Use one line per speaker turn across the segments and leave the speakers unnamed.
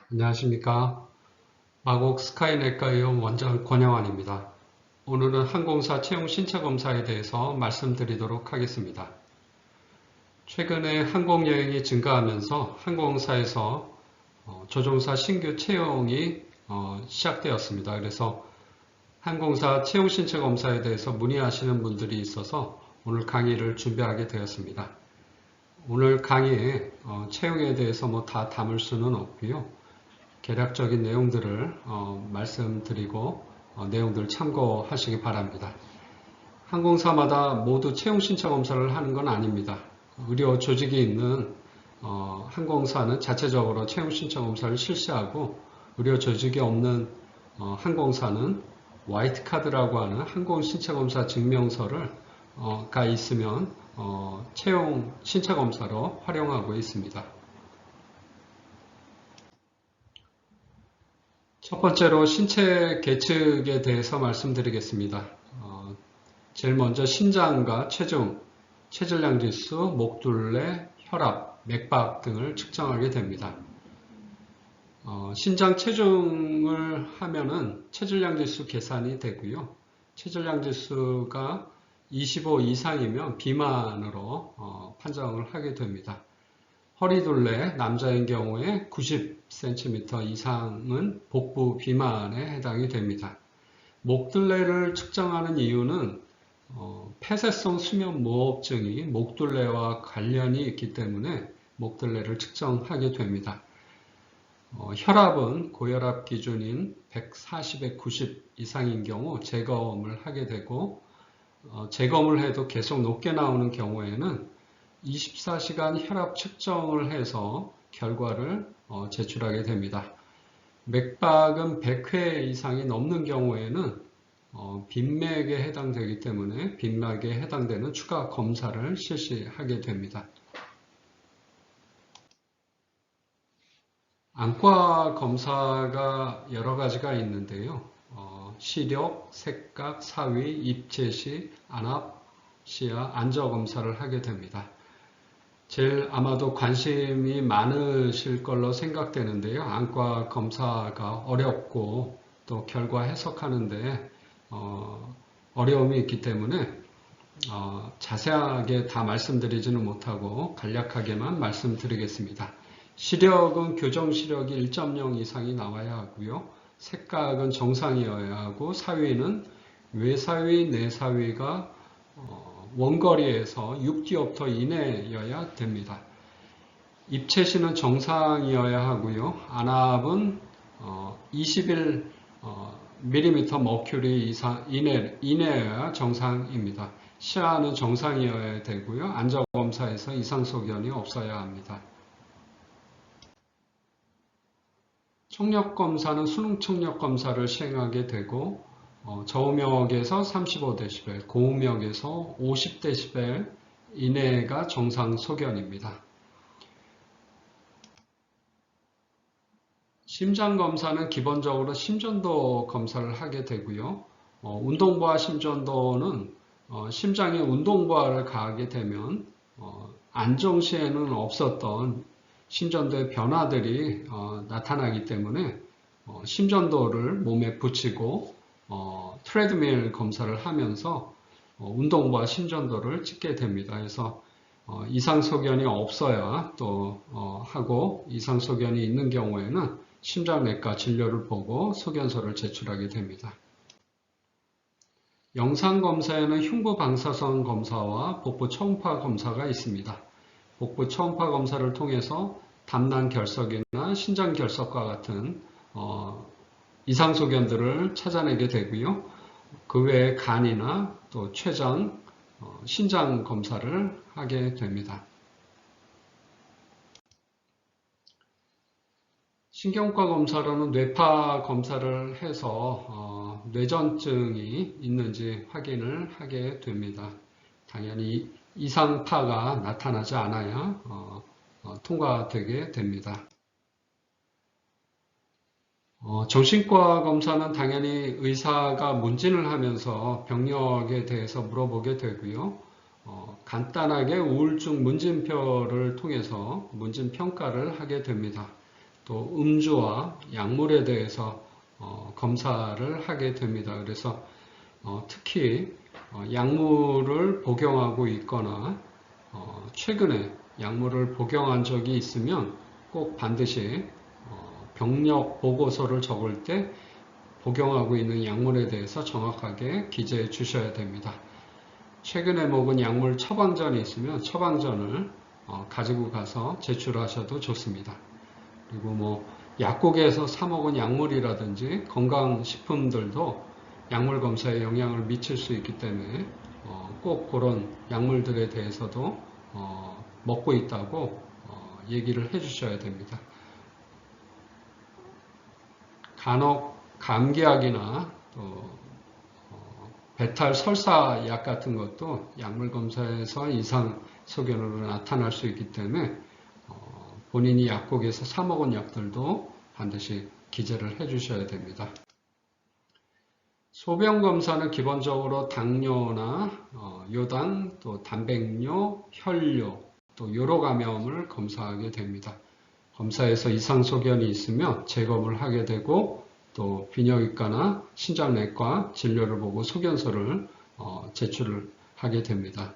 안녕하십니까. 마곡 스카이내과 의원 원장 권영환입니다. 오늘은 항공사 채용 신체 검사에 대해서 말씀드리도록 하겠습니다. 최근에 항공여행이 증가하면서 항공사에서 조종사 신규 채용이 시작되었습니다. 그래서 항공사 채용 신체 검사에 대해서 문의하시는 분들이 있어서 오늘 강의를 준비하게 되었습니다. 오늘 강의에 채용에 대해서 다 담을 수는 없고요. 개략적인 내용들을 말씀드리고 내용들을 참고하시기 바랍니다. 항공사마다 모두 채용 신체 검사를 하는 건 아닙니다. 의료 조직이 있는 항공사는 자체적으로 채용 신체 검사를 실시하고 의료 조직이 없는 항공사는 화이트 카드라고 하는 항공 신체 검사 증명서를 가 있으면 채용 신체 검사로 활용하고 있습니다. 첫 번째로 신체 계측에 대해서 말씀드리겠습니다. 제일 먼저 신장과 체중, 체질량 지수, 목둘레, 혈압, 맥박 등을 측정하게 됩니다. 신장 체중을 하면은 체질량 지수 계산이 되고요. 체질량 지수가 25 이상이면 비만으로 판정을 하게 됩니다. 허리둘레, 남자인 경우에 90cm 이상은 복부 비만에 해당이 됩니다. 목둘레를 측정하는 이유는 폐쇄성 수면 무호흡증이 목둘레와 관련이 있기 때문에 목둘레를 측정하게 됩니다. 혈압은 고혈압 기준인 140에 90 이상인 경우 재검을 하게 되고 재검을 해도 계속 높게 나오는 경우에는 24시간 혈압 측정을 해서 결과를 제출하게 됩니다. 맥박은 100회 이상이 넘는 경우에는 빈맥에 해당되기 때문에 빈맥에 해당되는 추가 검사를 실시하게 됩니다. 안과 검사가 여러 가지가 있는데요. 시력, 색각, 사위, 입체시, 안압, 시야, 안저 검사를 하게 됩니다. 제일 아마도 관심이 많으실 걸로 생각되는데요. 안과 검사가 어렵고 또 결과 해석하는데 어려움이 있기 때문에 자세하게 다 말씀드리지는 못하고 간략하게만 말씀드리겠습니다. 시력은 교정 시력이 1.0 이상이 나와야 하고요. 색각은 정상이어야 하고 사위는 외사위, 내사위가 원거리에서 6디옵터 이내여야 됩니다. 입체시는 정상이어야 하고요. 안압은 21mm 머큐리 이내여야 정상입니다. 시야는 정상이어야 되고요. 안저검사에서 이상소견이 없어야 합니다. 청력검사는 수능청력검사를 시행하게 되고 저음역에서 35dB, 고음역에서 50dB 이내가 정상 소견입니다. 심장검사는 기본적으로 심전도 검사를 하게 되고요. 운동부하 심전도는 심장에 운동부하를 가하게 되면 안정시에는 없었던 심전도의 변화들이 나타나기 때문에 심전도를 몸에 붙이고 트레드밀 검사를 하면서 운동부와 심전도를 찍게 됩니다. 그래서 이상소견이 없어야 또 하고 이상소견이 있는 경우에는 심장내과 진료를 보고 소견서를 제출하게 됩니다. 영상검사에는 흉부방사선 검사와 복부 초음파 검사가 있습니다. 복부 초음파 검사를 통해서 담낭 결석이나 신장 결석과 같은 이상소견들을 찾아내게 되고요. 그 외에 간이나 또 췌장, 신장 검사를 하게 됩니다. 신경과 검사로는 뇌파 검사를 해서 뇌전증이 있는지 확인을 하게 됩니다. 당연히 이상파가 나타나지 않아야 통과되게 됩니다. 정신과 검사는 당연히 의사가 문진을 하면서 병력에 대해서 물어보게 되고요. 간단하게 우울증 문진표를 통해서 문진평가를 하게 됩니다. 또 음주와 약물에 대해서 검사를 하게 됩니다. 그래서 특히 약물을 복용하고 있거나 최근에 약물을 복용한 적이 있으면 꼭 반드시 병력 보고서를 적을 때 복용하고 있는 약물에 대해서 정확하게 기재해 주셔야 됩니다. 최근에 먹은 약물 처방전이 있으면 처방전을 가지고 가서 제출하셔도 좋습니다. 그리고 뭐 약국에서 사 먹은 약물이라든지 건강식품들도 약물 검사에 영향을 미칠 수 있기 때문에 꼭 그런 약물들에 대해서도 먹고 있다고 얘기를 해 주셔야 됩니다. 간혹 감기약이나 또 배탈 설사 약 같은 것도 약물 검사에서 이상 소견으로 나타날 수 있기 때문에 본인이 약국에서 사 먹은 약들도 반드시 기재를 해 주셔야 됩니다. 소변 검사는 기본적으로 당뇨나 요당, 또 단백뇨, 혈뇨, 또 요로 감염을 검사하게 됩니다. 검사에서 이상 소견이 있으면 재검을 하게 되고 또 비뇨기과나 신장내과 진료를 보고 소견서를 제출을 하게 됩니다.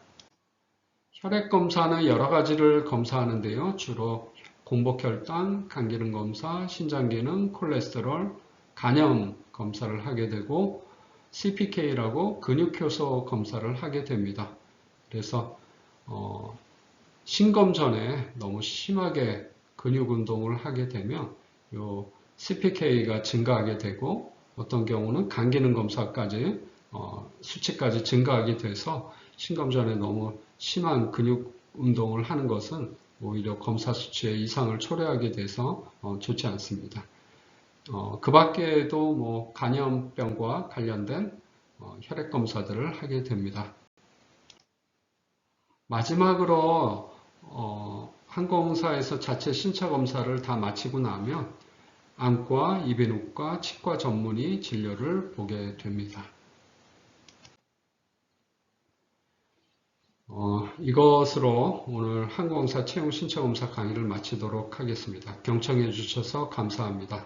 혈액 검사는 여러 가지를 검사하는데요. 주로 공복혈당, 간기능 검사, 신장기능, 콜레스테롤, 간염 검사를 하게 되고 CPK라고 근육효소 검사를 하게 됩니다. 그래서 신검 전에 너무 심하게 근육 운동을 하게 되면 요 CPK가 증가하게 되고 어떤 경우는 간기능 검사까지 수치까지 증가하게 돼서 신검 전에 너무 심한 근육 운동을 하는 것은 오히려 검사 수치에 이상을 초래하게 돼서 좋지 않습니다. 그 밖에도 뭐 간염병과 관련된 혈액 검사들을 하게 됩니다. 마지막으로 항공사에서 자체 신차 검사를 다 마치고 나면 안과, 이비인후과, 치과 전문의 진료를 보게 됩니다. 이것으로 오늘 항공사 채용 신차 검사 강의를 마치도록 하겠습니다. 경청해 주셔서 감사합니다.